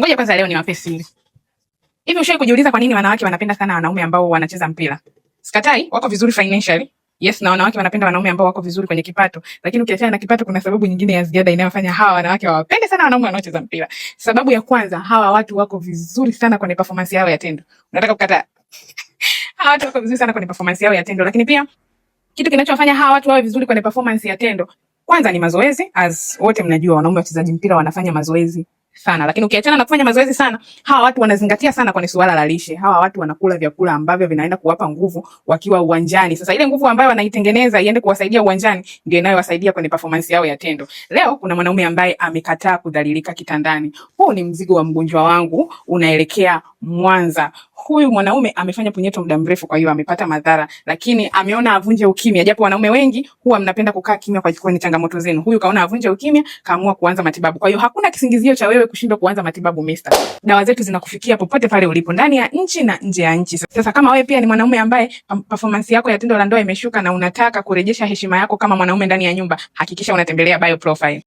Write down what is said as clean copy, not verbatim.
Ngoja kwanza leo niwape siri. Hivi ushawahi kujiuliza kwa nini wanawake wanapenda sana wanaume ambao wanacheza mpira? Sikatai, wako vizuri financially. Yes, na wanawake wanapenda wanaume ambao wako vizuri kwenye kipato. Lakini ukiachana na kipato, kuna sababu nyingine ya ziada inayofanya hawa wanawake wawapende sana wanaume wanaocheza mpira. Sababu ya kwanza, hawa watu wako vizuri sana kwenye performance yao ya tendo. Unataka kukataa? Hawa watu wako vizuri sana kwenye performance yao ya tendo. Lakini pia kitu kinachowafanya hawa watu wawe vizuri kwenye performance ya tendo, kwanza ni mazoezi. As wote mnajua, wanaume wachezaji mpira wanafanya mazoezi sana. Lakini ukiachana na kufanya mazoezi sana, hawa watu wanazingatia sana kwenye suala la lishe. Hawa watu wanakula vyakula ambavyo vinaenda kuwapa nguvu wakiwa uwanjani. Sasa ile nguvu ambayo wanaitengeneza iende kuwasaidia uwanjani ndio inayowasaidia kwenye performance yao ya tendo. Leo kuna mwanaume ambaye amekataa kudhalilika kitandani. Huu ni mzigo wa mgonjwa wangu unaelekea Mwanza. Huyu mwanaume amefanya punyeto muda mrefu, kwa hiyo amepata madhara, lakini ameona avunje ukimya. Japo wanaume wengi huwa mnapenda kukaa kimya kwa kwenye changamoto zenu, huyu kaona avunje ukimya, kaamua kuanza matibabu. Kwa hiyo hakuna kisingizio cha wewe kushindwa kuanza matibabu mister. Dawa zetu zinakufikia popote pale ulipo, ndani ya nchi na nje ya nchi. Sasa kama wewe pia ni mwanaume ambaye performance yako ya tendo la ndoa imeshuka na unataka kurejesha heshima yako kama mwanaume ndani ya nyumba, hakikisha unatembelea Bio Profile.